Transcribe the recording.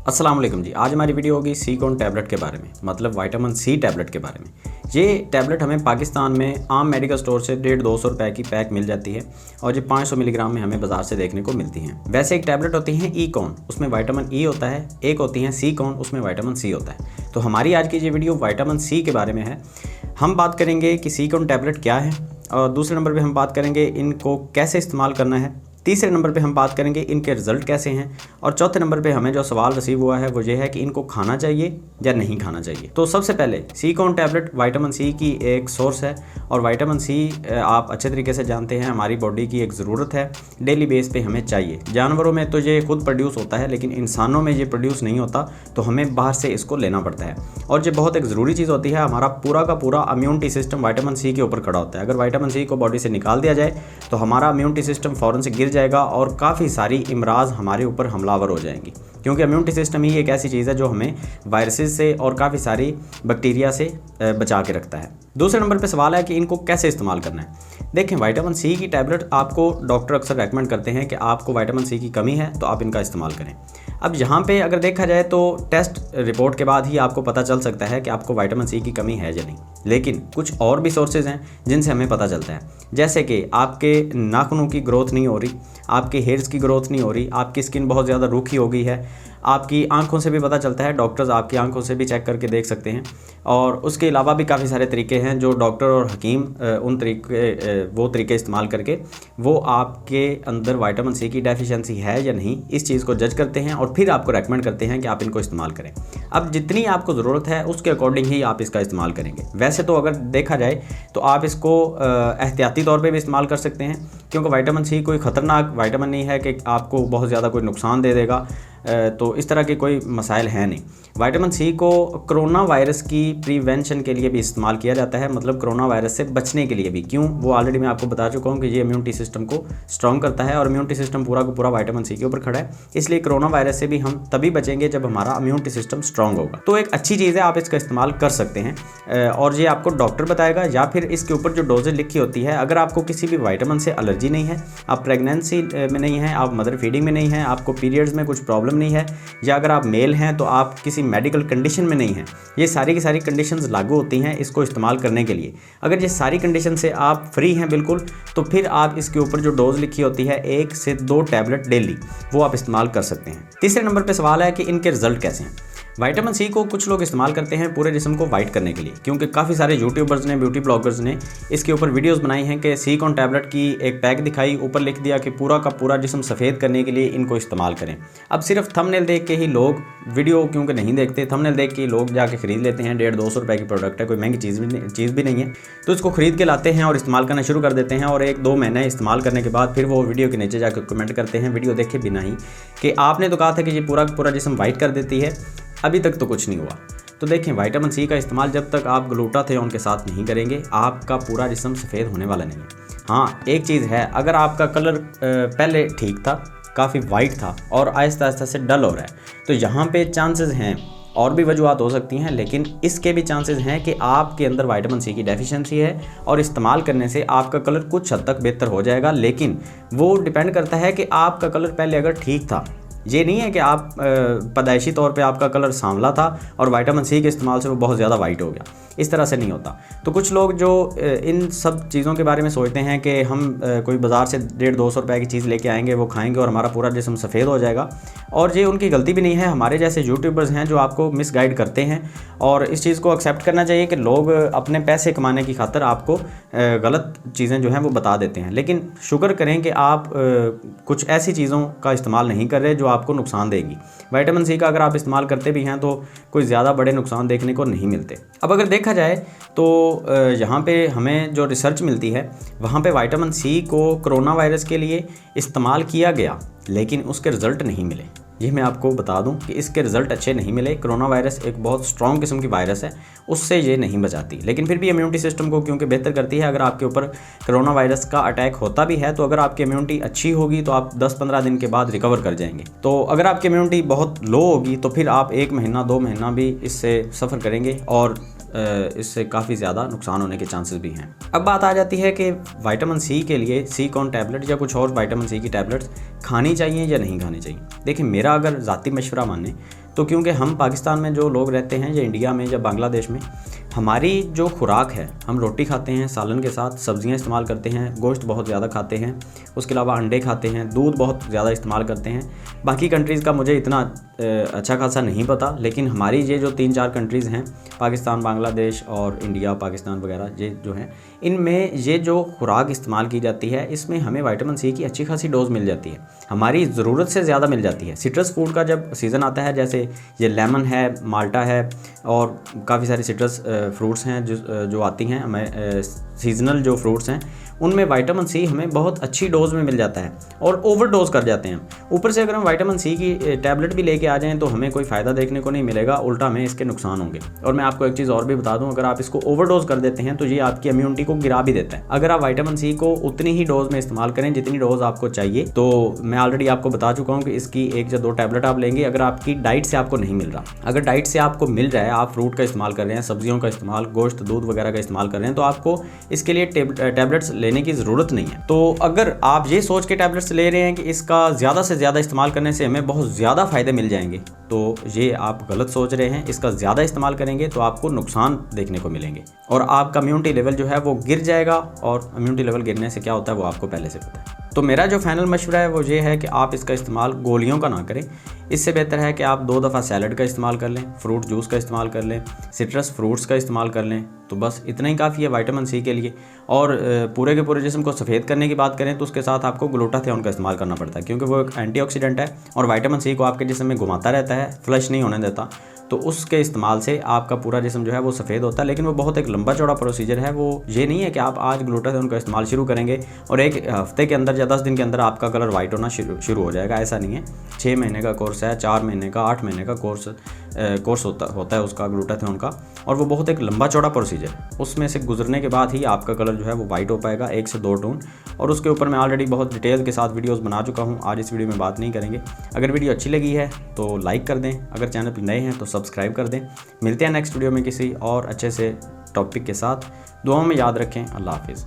अस्सलाम वालेकुम जी। आज हमारी वीडियो होगी सी कॉन टैबलेट के बारे में, मतलब विटामिन सी टैबलेट के बारे में। ये टैबलेट हमें पाकिस्तान में आम मेडिकल स्टोर से 150-200 रुपए की पैक मिल जाती है और ये 500 मिलीग्राम में हमें बाजार से देखने को मिलती हैं। वैसे एक टैबलेट होती है ई कॉन, उसमें विटामिन ई होता है, एक होती है सी कॉन, उसमें विटामिन सी होता है। तो हमारी आज की ये वीडियो विटामिन सी के बारे में है। हम बात करेंगे कि सी कॉन टैबलेट क्या है, और दूसरे नंबर पर हम बात करेंगे इनको कैसे इस्तेमाल करना है, तीसरे नंबर पे हम बात करेंगे इनके रिज़ल्ट कैसे हैं, और चौथे नंबर पे हमें जो सवाल रिसीव हुआ है वो ये है कि इनको खाना चाहिए या नहीं खाना चाहिए। तो सबसे पहले सी कॉन टैबलेट विटामिन सी की एक सोर्स है, और विटामिन सी आप अच्छे तरीके से जानते हैं हमारी बॉडी की एक ज़रूरत है, डेली बेस पे हमें चाहिए। जानवरों में तो ये खुद प्रोड्यूस होता है, लेकिन इंसानों में ये प्रोड्यूस नहीं होता, तो हमें बाहर से इसको लेना पड़ता है। और ये बहुत एक ज़रूरी चीज़ होती है, हमारा पूरा का पूरा इम्यूनिटी सिस्टम विटामिन सी के ऊपर खड़ा होता है। अगर विटामिन सी को बॉडी से निकाल दिया जाए तो हमारा इम्यूनिटी सिस्टम फ़ौरन से गिर जाएगा और काफ़ी सारी इमराज हमारे ऊपर हमलावर हो जाएंगी, क्योंकि इम्यूनिटी सिस्टम ही एक ऐसी चीज़ है जो हमें वायरसेस से और काफ़ी सारी बैक्टीरिया से बचा के रखता है। दूसरे नंबर पे सवाल है कि इनको कैसे इस्तेमाल करना है। देखें, विटामिन सी की टैबलेट आपको डॉक्टर अक्सर रेकमेंड करते हैं कि आपको विटामिन सी की कमी है तो आप इनका इस्तेमाल करें। अब यहाँ पे अगर देखा जाए तो टेस्ट रिपोर्ट के बाद ही आपको पता चल सकता है कि आपको विटामिन सी की कमी है या नहीं, लेकिन कुछ और भी सोर्सेज हैं जिनसे हमें पता चलता है, जैसे कि आपके नाखूनों की ग्रोथ नहीं हो रही, आपके हेयर्स की ग्रोथ नहीं हो रही, आपकी स्किन बहुत ज़्यादा रूखी हो गई है, आपकी आंखों से भी पता चलता है, डॉक्टर्स आपकी आंखों से भी चेक करके देख सकते हैं। और उसके अलावा भी काफ़ी सारे तरीके हैं जो डॉक्टर और हकीम वो तरीके इस्तेमाल करके वो आपके अंदर विटामिन सी की डेफिशिएंसी है या नहीं, इस चीज़ को जज करते हैं और फिर आपको रेकमेंड करते हैं कि आप इनको इस्तेमाल करें। अब जितनी आपको ज़रूरत है उसके अकॉर्डिंग ही आप इसका इस्तेमाल करेंगे। वैसे तो अगर देखा जाए तो आप इसको एहतियाती तौर पर भी इस्तेमाल कर सकते हैं, क्योंकि विटामिन सी कोई ख़तरनाक विटामिन नहीं है कि आपको बहुत ज़्यादा कोई नुकसान दे देगा, तो इस तरह के कोई मसाइल हैं नहीं। विटामिन सी को कोरोना वायरस की प्रिवेंशन के लिए भी इस्तेमाल किया जाता है, मतलब कोरोना वायरस से बचने के लिए भी। क्यों, वो ऑलरेडी मैं आपको बता चुका हूँ कि ये इम्यूनिटी सिस्टम को स्ट्रॉन्ग करता है, और इम्यूनिटी सिस्टम पूरा का पूरा विटामिन सी के ऊपर खड़ा है, इसलिए कोरोना वायरस से भी हम तभी बचेंगे जब हमारा इम्यूनिटी सिस्टम स्ट्रॉन्ग होगा। तो एक अच्छी चीज़ है, आप इसका इस्तेमाल कर सकते हैं, और ये आपको डॉक्टर बताएगा या फिर इसके ऊपर जो डोजेज लिखी होती है। अगर आपको किसी भी विटामिन से एलर्जी नहीं है, आप प्रेगनेंसी में नहीं हैं, आप मदर फीडिंग में नहीं हैं, आपको पीरियड्स में कुछ प्रॉब्लम नहीं है, या अगर आप मेल हैं तो आप किसी मेडिकल कंडीशन में नहीं हैं, ये सारी की सारी कंडीशंस लागू होती हैं इसको इस्तेमाल करने के लिए। अगर ये सारी कंडीशन से आप फ्री हैं बिल्कुल, तो फिर आप इसके ऊपर जो डोज लिखी होती है 1 से 2 टैबलेट डेली, वो आप इस्तेमाल कर सकते हैं। तीसरे नंबर पे सवाल है कि इनके रिजल्ट कैसे हैं। विटामिन सी को कुछ लोग इस्तेमाल करते हैं पूरे जिस्म को वाइट करने के लिए, क्योंकि काफ़ी सारे यूट्यूबर्स ने, ब्यूटी ब्लॉगर्स ने इसके ऊपर वीडियोस बनाई हैं कि सी कॉन टैबलेट की एक पैक दिखाई, ऊपर लिख दिया कि पूरा का पूरा जिस्म सफ़ेद करने के लिए इनको इस्तेमाल करें। अब सिर्फ थंबनेल देख के ही लोग वीडियो क्योंकि नहीं देखते, थंबनेल देख के लोग जाके ख़रीद लेते हैं। 150-200 रुपये की प्रोडक्ट है, कोई महंगी चीज़ भी नहीं है, तो इसको ख़रीद के लाते हैं और इस्तेमाल करना शुरू कर देते हैं, और 1-2 महीने इस्तेमाल करने के बाद फिर वो वीडियो के नीचे जाकर कमेंट करते हैं, वीडियो देखे बिना ही, कि आपने तो कहा था कि ये पूरा का पूरा जिस्म वाइट कर देती है, अभी तक तो कुछ नहीं हुआ। तो देखें, विटामिन सी का इस्तेमाल जब तक आप ग्लूटाथियोन के साथ नहीं करेंगे, आपका पूरा जिस्म सफ़ेद होने वाला नहीं है। हाँ, एक चीज़ है, अगर आपका कलर पहले ठीक था, काफ़ी वाइट था, और आहिस्ता आहिस्ता से डल हो रहा है, तो यहाँ पे चांसेस हैं, और भी वजूहत हो सकती हैं, लेकिन इसके भी चांसेस हैं कि आपके अंदर विटामिन सी की डेफिशिएंसी है, और इस्तेमाल करने से आपका कलर कुछ हद तक बेहतर हो जाएगा। लेकिन वो डिपेंड करता है कि आपका कलर पहले अगर ठीक था, ये नहीं है कि आप पैदाइशी तौर पे आपका कलर सांवला था और विटामिन सी के इस्तेमाल से वो बहुत ज़्यादा वाइट हो गया, इस तरह से नहीं होता। तो कुछ लोग जो इन सब चीज़ों के बारे में सोचते हैं कि हम कोई बाज़ार से 150-200 रुपये की चीज़ लेके आएंगे, वो खाएंगे और हमारा पूरा जिस्म सफ़ेद हो जाएगा, और ये उनकी गलती भी नहीं है। हमारे जैसे यूट्यूबर्स हैं जो आपको मिसगाइड करते हैं, और इस चीज़ को एक्सेप्ट करना चाहिए कि लोग अपने पैसे कमाने की खातिर आपको गलत चीज़ें जो हैं वो बता देते हैं। लेकिन शुक्र करें कि आप कुछ ऐसी चीज़ों का इस्तेमाल नहीं कर रहे जो आपको नुकसान देगी। विटामिन सी का अगर आप इस्तेमाल करते भी हैं तो कोई ज़्यादा बड़े नुकसान देखने को नहीं मिलते। अब अगर देखा जाए तो यहाँ पे हमें जो रिसर्च मिलती है, वहाँ पे विटामिन सी को कोरोना वायरस के लिए इस्तेमाल किया गया, लेकिन उसके रिज़ल्ट नहीं मिले। ये मैं आपको बता दूं कि इसके रिज़ल्ट अच्छे नहीं मिले। कोरोना वायरस एक बहुत स्ट्रॉन्ग किस्म की वायरस है, उससे ये नहीं बचाती, लेकिन फिर भी इम्यूनिटी सिस्टम को क्योंकि बेहतर करती है। अगर आपके ऊपर कोरोना वायरस का अटैक होता भी है तो अगर आपकी इम्यूनिटी अच्छी होगी तो आप 10-15 दिन के बाद रिकवर कर जाएंगे। तो अगर आपकी इम्यूनिटी बहुत लो होगी तो फिर आप 1 महीना 2 महीना भी इससे सफ़र करेंगे, और इससे काफ़ी ज़्यादा नुकसान होने के चांसेस भी हैं। अब बात आ जाती है कि विटामिन सी के लिए सी कॉन टैबलेट या कुछ और विटामिन सी की टैबलेट्स खानी चाहिए या नहीं खानी चाहिए। देखिए, मेरा अगर ज़ाती मशवरा माने तो क्योंकि हम पाकिस्तान में जो लोग रहते हैं या इंडिया में या बांग्लादेश में, हमारी जो खुराक है, हम रोटी खाते हैं सालन के साथ, सब्जियां इस्तेमाल करते हैं, गोश्त बहुत ज़्यादा खाते हैं, उसके अलावा अंडे खाते हैं, दूध बहुत ज़्यादा इस्तेमाल करते हैं। बाकी कंट्रीज़ का मुझे इतना अच्छा खासा नहीं पता, लेकिन हमारी ये जो 3-4 कंट्रीज़ हैं, पाकिस्तान, बांग्लादेश और इंडिया, पाकिस्तान वगैरह, ये जो हैं, इनमें ये जो खुराक इस्तेमाल की जाती है, इसमें हमें विटामिन सी की अच्छी खासी डोज मिल जाती है, हमारी ज़रूरत से ज़्यादा मिल जाती है। सिट्रस फूड का जब सीज़न आता है, जैसे ये लेमन है, माल्टा है और काफ़ी सारी सिट्रस फ्रूट्स हैं जो आती हैं, हमें सीजनल जो फ्रूट्स हैं, उनमें विटामिन सी हमें बहुत अच्छी डोज़ में मिल जाता है और ओवरडोज कर जाते हैं। ऊपर से अगर हम विटामिन सी की टैबलेट भी लेके आ जाएं तो हमें कोई फ़ायदा देखने को नहीं मिलेगा, उल्टा हमें इसके नुकसान होंगे। और मैं आपको एक चीज़ और भी बता दूं, अगर आप इसको ओवरडोज कर देते हैं तो ये आपकी इम्यूनिटी को गिरा भी देता है। अगर आप विटामिन सी को उतनी ही डोज में इस्तेमाल करें जितनी डोज आपको चाहिए, तो मैं ऑलरेडी आपको बता चुका हूँ कि इसकी 1 या 2 टैबलेट आप लेंगे अगर आपकी डाइट से आपको नहीं मिल रहा। अगर डाइट से आपको मिल रहा है, आप फ्रूट का इस्तेमाल कर रहे हैं, सब्जियों का इस्तेमाल, गोश्त, दूध वगैरह का इस्तेमाल कर रहे हैं, तो आपको इसके लिए टैबलेट्स लेने की ज़रूरत नहीं है। तो अगर आप ये सोच के टैबलेट्स ले रहे हैं कि इसका ज़्यादा से ज़्यादा इस्तेमाल करने से हमें बहुत ज़्यादा फ़ायदे मिल जाएंगे, तो ये आप गलत सोच रहे हैं। इसका ज़्यादा इस्तेमाल करेंगे तो आपको नुकसान देखने को मिलेंगे और आपका इम्यूनिटी लेवल जो है वो गिर जाएगा, और इम्यूनिटी लेवल गिरने से क्या होता है वो आपको पहले से पता है। तो मेरा जो फाइनल मशवरा है वो ये है कि आप इसका इस्तेमाल गोलियों का ना करें। इससे बेहतर है कि आप 2 दफ़ा सैलड का इस्तेमाल कर लें, फ्रूट जूस का इस्तेमाल कर लें, सिट्रस फ्रूट्स का इस्तेमाल कर लें, तो बस इतना ही काफ़ी है विटामिन सी के लिए। और पूरे के पूरे जिस्म को सफ़ेद करने की बात करें तो उसके साथ आपको ग्लूटाथियोन का इस्तेमाल करना पड़ता है, क्योंकि वो एक एंटीऑक्सीडेंट है और विटामिन सी को आपके जिस्म में घुमाता रहता है, फ्लश नहीं होने देता। तो उसके इस्तेमाल से आपका पूरा जिस्म जो है वो सफ़ेद होता है, लेकिन वो बहुत एक लंबा चौड़ा प्रोसीजर है। वो ये नहीं है कि आप आज ग्लूटाथियोन का इस्तेमाल शुरू करेंगे और 1 हफ्ते के अंदर या 10 दिन के अंदर आपका कलर वाइट होना शुरू हो जाएगा, ऐसा नहीं है। 6 महीने का कोर्स है, 4 महीने का, 8 महीने का कोर्स होता है उसका ग्लूटाथियोन का, और वो बहुत एक लंबा चौड़ा प्रोसीजर है। उसमें से गुजरने के बाद ही आपका कलर जो है वो वाइट हो पाएगा, 1 से 2 टोन। और उसके ऊपर मैं ऑलरेडी बहुत डिटेल के साथ वीडियोस बना चुका हूँ, आज इस वीडियो में बात नहीं करेंगे। अगर वीडियो अच्छी लगी है तो लाइक कर दें, अगर चैनल पर नए हैं तो सब्सक्राइब कर दें। मिलते हैं नेक्स्ट वीडियो में किसी और अच्छे से टॉपिक के साथ। दुआओं में याद रखें। अल्लाह हाफिज़।